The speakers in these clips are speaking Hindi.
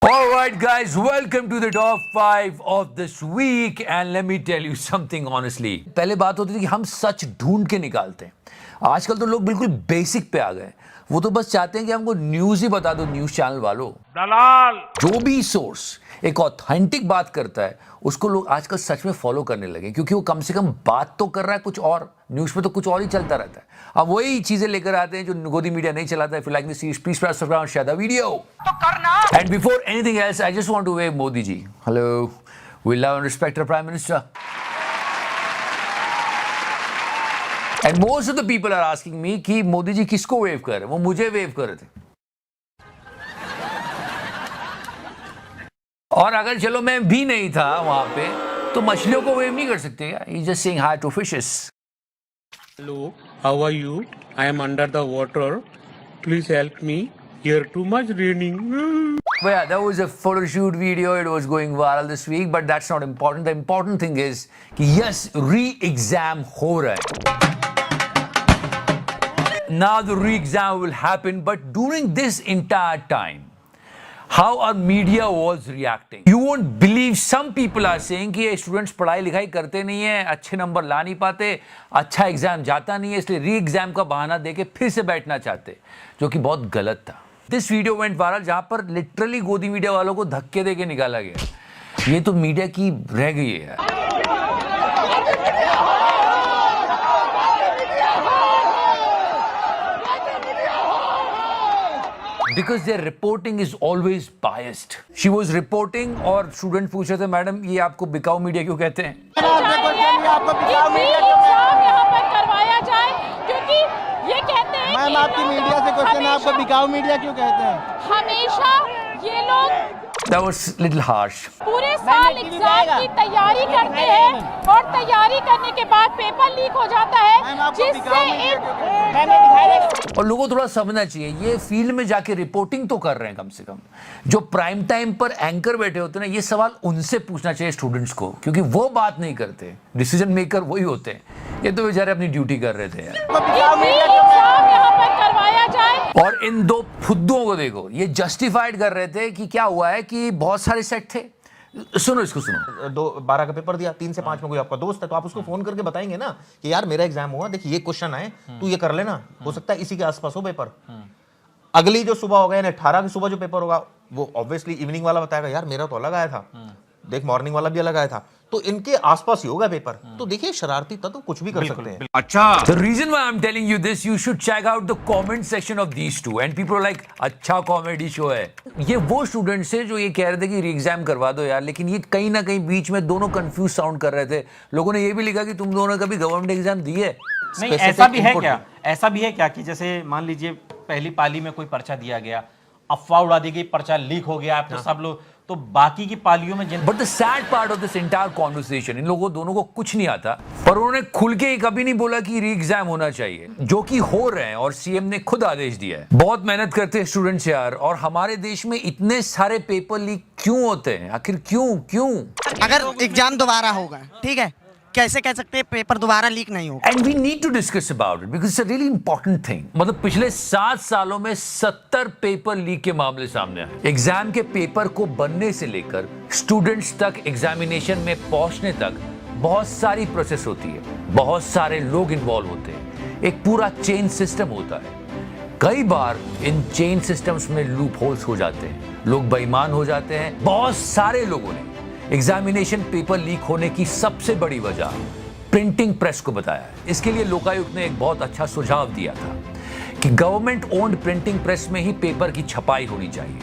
All right, guys, welcome to the top 5 of this week. And let me tell you something honestly. पहले बात होती थी कि हम सच ढूंढ के निकालते हैं. आजकल तो लोग बिल्कुल बेसिक पे आ गए. वो तो बस चाहते हैं कि हमको न्यूज ही बता दो न्यूज चैनल वालों. दलाल जो भी सोर्स एक ऑथेंटिक बात करता है उसको लोग आजकल सच में फॉलो करने लगे, क्योंकि वो कम से कम बात तो कर रहा है कुछ और. न्यूज में तो कुछ और ही चलता रहता है. अब वही चीजें लेकर आते हैं जो गोदी मीडिया नहीं चलाता है. If you like this series, please press subscribe and share the video. तो करना. And before anything else, I just want to wave Modi ji. Hello. We love and respect our Prime Minister. And most of the people are asking me कि मोदी जी किसको वेव कर रहे हैं. वो मुझे वेव कर रहे थे. और अगर चलो मैं भी नहीं था वहां पे तो मछलियों को वेव नहीं कर सकते क्या? He's just saying hi to fishes. Hello, how are you? I am under the water. Please help me. Here too much raining. Well, yeah, that was a photo shoot video. It was going viral this week, but that's not important. The important thing is कि yes, re-exam हो रहा है. Now the re-exam will happen, but during this entire time, how our media was reacting. You won't believe some people are saying कि ये स्टूडेंट्स पढ़ाई लिखाई करते नहीं है, अच्छे नंबर ला नहीं पाते, अच्छा एग्जाम जाता नहीं है, इसलिए री एग्जाम का बहाना देके फिर से बैठना चाहते, जो कि बहुत गलत था. दिस वीडियो वेंट वायरल जहां पर लिटरली गोदी मीडिया वालों को धक्के देके निकाला गया. ये तो मीडिया की रह गई है यार. Because their reporting is always biased. She was reporting और स्टूडेंट पूछ रहे थे मैडम ये आपको बिकाऊ मीडिया क्यों कहते हैं? आपको बिकाऊ मीडिया यहाँ पर करवाया जाए क्योंकि ये कहते हैं मैम आपकी मीडिया से क्वेश्चन है आपको बिकाऊ मीडिया क्यों कहते हैं? हमेशा ये लोग That was little harsh. पूरे साल एग्जाम की तैयारी करते हैं और तैयारी करने के बाद पेपर लीक हो जाता है जिससे और लोगों को थोड़ा समझना चाहिए ये फील्ड में जाके रिपोर्टिंग तो कर रहे हैं कम से कम. जो प्राइम टाइम पर एंकर बैठे होते हैं ना, ये सवाल उनसे पूछना चाहिए स्टूडेंट्स को, क्योंकि वो बात नहीं करते. डिसीजन मेकर वही होते हैं. ये तो बेचारे अपनी ड्यूटी कर रहे थे यार. यहाँ पर करवाया जाए. और इन दो फुद्दुओं को देखो, ये जस्टिफाइड कर रहे थे कि क्या हुआ है कि बहुत सारे सेट थे. सुनो इसको सुनो. 12 का पेपर दिया, 3 से 5 में कोई आपका दोस्त है तो आप उसको फोन करके बताएंगे ना कि यार मेरा एग्जाम हुआ, देखिए ये क्वेश्चन आए, तू ये कर लेना, हो सकता है इसी के आसपास हो पेपर. अगली जो सुबह होगा यानी 18 की सुबह जो पेपर होगा वो ऑब्वियसली इवनिंग वाला बताएगा यार मेरा तो अलग आया था, देख मॉर्निंग वाला भी अलग आया था, तो इनके आसपास ही होगा पेपर. तो देखिए शरारती तत्व कुछ भी कर सकते हैं. अच्छा. The reason why I'm telling you this, you should check out the comment section of these two. And people are like, अच्छा कॉमेडी शो है. ये वो स्टूडेंट्स है जो ये कह रहे थे कि री एग्जाम करवा दो यार, लेकिन ये कहीं ना कहीं बीच में दोनों कंफ्यूज साउंड कर रहे थे. लोगों ने ये भी लिखा कि तुम दोनों ने कभी गवर्नमेंट एग्जाम दी है. नहीं, ऐसा भी है क्या? ऐसा भी है क्या कि जैसे मान लीजिए पहली पाली में कोई पर्चा दिया गया, अफवाह उड़ा दी गई, पर्चा लीक हो गया, तो सब लोग तो बाकी की पालियों में but the sad part of this entire conversation, इन लोगों दोनों को कुछ नहीं आता, पर उन्होंने खुल के कभी नहीं बोला कि री एग्जाम होना चाहिए, जो कि हो रहे हैं और सीएम ने खुद आदेश दिया है. बहुत मेहनत करते हैं स्टूडेंट्स यार, और हमारे देश में इतने सारे पेपर लीक क्यों होते हैं? आखिर क्यों? अगर एग्जाम दोबारा होगा, ठीक है, कैसे कह सकते हैं पेपर दोबारा लीक नहीं होगा? And we need to discuss about it because it's a really important thing. मतलब पिछले 7 सालों में 70 पेपर लीक के मामले सामने आए. एग्जाम के पेपर को बनने से लेकर स्टूडेंट्स तक एग्जामिनेशन में पहुंचने तक बहुत सारी प्रोसेस होती है, बहुत सारे लोग इन्वॉल्व होते हैं, एक पूरा चेन सिस्टम होता है. कई बार इन चेन सिस्टम्स में लूप होल्स हो जाते हैं, लोग बेईमान हो जाते हैं. बहुत सारे लोगों ने एग्जामिनेशन पेपर लीक होने की सबसे बड़ी वजह प्रिंटिंग प्रेस को बताया है. इसके लिए लोकायुक्त ने एक बहुत अच्छा सुझाव दिया था कि गवर्नमेंट ओन्ड प्रिंटिंग प्रेस में ही पेपर की छपाई होनी चाहिए.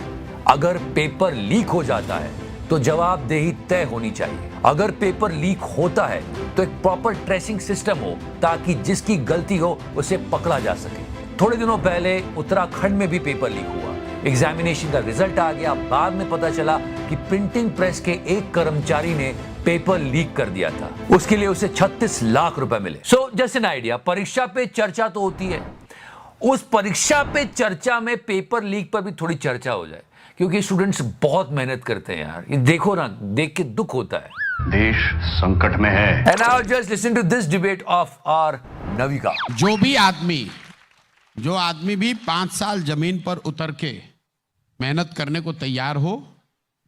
अगर पेपर लीक हो जाता है तो जवाबदेही तय होनी चाहिए. अगर पेपर लीक होता है तो एक प्रॉपर ट्रेसिंग सिस्टम हो ताकि जिसकी गलती हो उसे पकड़ा जा सके. थोड़े दिनों पहले उत्तराखंड में भी पेपर लीक हुआ. एग्जामिनेशन का रिजल्ट आ गया. बाद में पता चला कि प्रिंटिंग प्रेस के एक कर्मचारी ने पेपर लीक कर दिया था. उसके लिए उसे 36 लाख रुपए मिले. सो जस्ट एन आइडिया, परीक्षा पे चर्चा तो होती है, उस परीक्षा पे चर्चा में पेपर लीक पर भी थोड़ी चर्चा हो जाए, क्योंकि स्टूडेंट्स बहुत मेहनत करते हैं यार. ये देखो ना, देख के दुख होता है. देश संकट में है. And now just listen to this debate of our Navika. जो आदमी भी 5 साल जमीन पर उतर के मेहनत करने को तैयार हो,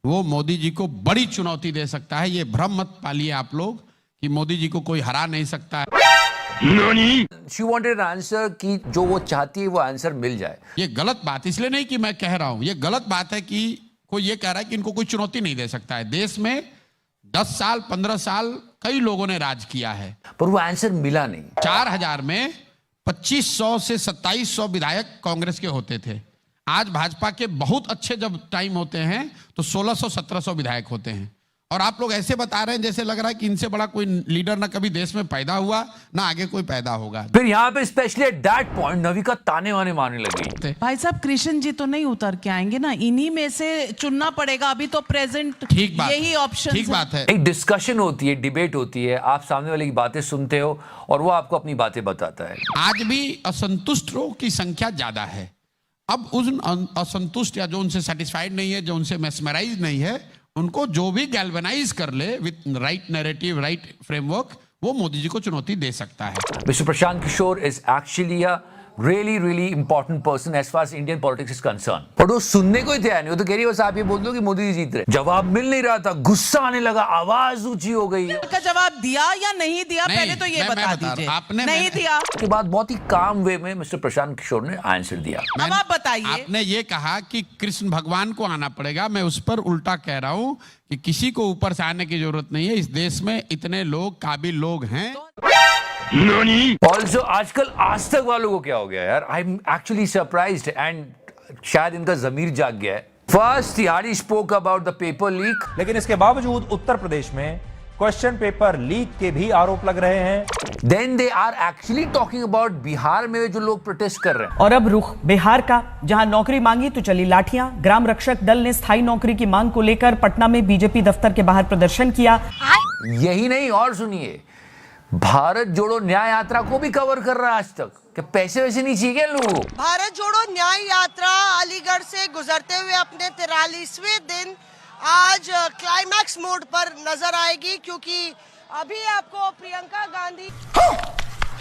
वो मोदी जी को बड़ी चुनौती दे सकता है। ये भ्रम मत पालिए आप लोग कि मोदी जी को कोई हरा नहीं सकता है। शी वांटेड एन आंसर कि जो वो चाहती है वो आंसर मिल जाए। ये गलत बात इसलिए नहीं कि मैं कह रहा हूं, ये गलत बात है कि कोई ये कह रहा है कि इनको कोई चुनौती नहीं दे सकता है। देश में 10 साल 15 साल कई लोगों ने राज किया है, पर वो आंसर मिला नहीं। 4000 में 2500 से 2700 विधायक कांग्रेस के होते थे। आज भाजपा के बहुत अच्छे जब टाइम होते हैं तो 1600-1700 विधायक होते हैं। और आप लोग ऐसे बता रहे हैं जैसे लग रहा है कि इनसे बड़ा कोई लीडर ना कभी देश में पैदा हुआ ना आगे कोई पैदा होगा। फिर यहाँ पे specially at that point Navika ताने वाने मारने लगी। भाई साहब कृष्ण जी तो नहीं उतर के आएंगे ना, इन्हीं में से चुनना पड़ेगा। अभी तो प्रेजेंट ठीक बात, यही ऑप्शन। ठीक बात है। एक डिस्कशन होती है, डिबेट होती है, आप सामने वाले की बातें सुनते हो और वो आपको अपनी बातें बताता है। आज भी असंतुष्ट लोगों की संख्या ज्यादा है। अब उन असंतुष्ट या जो उनसे सेटिस्फाइड नहीं है, जो उनसे मेस्मराइज नहीं है, उनको जो भी गैल्वेनाइज कर ले with right narrative, right framework, वो मोदी जी को चुनौती दे सकता है। Mr. Prashant Kishore is actually a really important person as far as Indian politics is concerned. पर वो सुनने को ही तैयार नहीं, वो तो कह रही है बस आप ये बोल दो कि मोदी जी जीत रहे। जवाब मिल नहीं रहा था, गुस्सा आने लगा, आवाज ऊंची हो गई। का जवाब दिया या नहीं दिया, पहले तो ये बता दीजिए। आपने नहीं दिया। उसके बाद बहुत ही काम वे में मिस्टर प्रशांत किशोर ने आंसर दिया। अब आप बताइए। आपने ये कहा कि कृष्ण भगवान को आना पड़ेगा, मैं उस पर उल्टा कह रहा हूं कि किसी को ऊपर से आने की जरूरत नहीं है। इस देश में इतने लोग काबिल लोग हैं। ऑल्सो आजकल आज तक वालों को क्या हो गया यार, I am actually surprised and शायद इनका जमीर जाग गया है। First Tihari spoke about the paper leak, लेकिन इसके बावजूद उत्तर प्रदेश में क्वेश्चन पेपर लीक के भी आरोप लग रहे हैं। Then they are actually talking about Bihar में जो लोग प्रोटेस्ट कर रहे हैं। और अब रुख बिहार का, जहां नौकरी मांगी तो चली लाठियां। ग्राम रक्षक दल ने स्थायी नौकरी की मांग को लेकर पटना में बीजेपी दफ्तर के बाहर प्रदर्शन किया। यही नहीं, और सुनिए, भारत जोड़ो न्याय यात्रा को भी कवर कर रहा है आज तक कि पैसे वैसे नहीं चाहिए लोगों को। भारत जोड़ो न्याय यात्रा अलीगढ़ से गुजरते हुए अपने 43वें दिन आज क्लाइमैक्स मोड पर नजर आएगी, क्योंकि अभी आपको प्रियंका गांधी।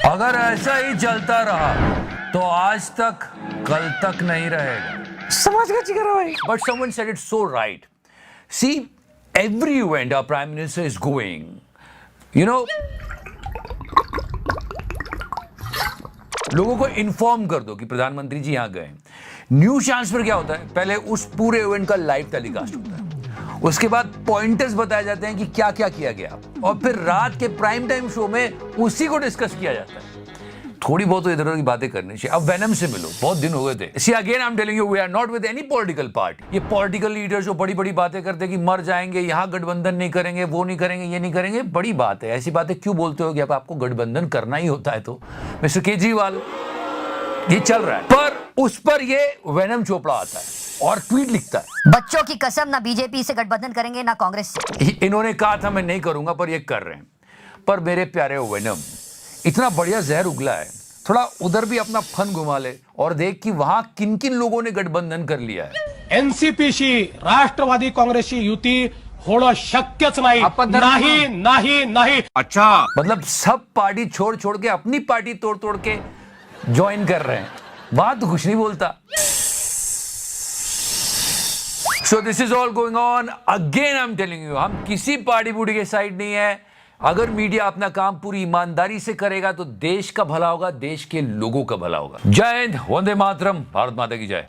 अगर ऐसा ही चलता रहा तो आज तक कल तक नहीं रहेगा। समझ गए जिगर भाई। But someone said it so right. See, every event our prime minister is going, you know, लोगों को इन्फॉर्म कर दो कि प्रधानमंत्री जी यहाँ गए। न्यूज चैनल्स पर क्या होता है, पहले उस पूरे इवेंट का लाइव टेलीकास्ट होता है, उसके बाद पॉइंटर्स बताए जाते हैं कि क्या क्या किया गया, और फिर रात के प्राइम टाइम शो में उसी को डिस्कस किया जाता है। थोड़ी बहुत तो इधर उधर की बातें करनी चाहिए। अब वेनम से मिलो, बहुत दिन हो गए थे। See again I am telling you, we are not with any political party. ये पॉलिटिकल लीडर्स जो बड़ी बड़ी बातें करते हैं कि मर जाएंगे, यहाँ गठबंधन नहीं करेंगे, वो नहीं करेंगे, ये नहीं करेंगे, बड़ी बात है। ऐसी बातें क्यों बोलते हो कि अब आपको गठबंधन करना ही होता है? तो मिस्टर केजरीवाल, ये चल रहा है, पर उस पर ये वेनम चोपड़ा आता है और ट्वीट लिखता है, बच्चों की कसम, ना बीजेपी से गठबंधन करेंगे ना कांग्रेस से। इन्होंने कहा था मैं नहीं करूंगा, पर ये कर रहे हैं। पर मेरे प्यारे वेनम, इतना बढ़िया जहर उगला है, थोड़ा उधर भी अपना फन घुमा ले और देख कि वहां किन किन लोगों ने गठबंधन कर लिया है। एनसीपीशी राष्ट्रवादी काँग्रेसची युती होणं शक्यच नाही, नाही नाही नाही। अच्छा, मतलब सब पार्टी छोड़ छोड़ के अपनी पार्टी तोड़ तोड़ के ज्वाइन कर रहे हैं। बात कुछ नहीं बोलता। So this is all going on. Again I am telling you, हम किसी पार्टी बूटी के साइड नहीं है। अगर मीडिया अपना काम पूरी ईमानदारी से करेगा तो देश का भला होगा, देश के लोगों का भला होगा। जय हिंद, वंदे मातरम, भारत माता की जय।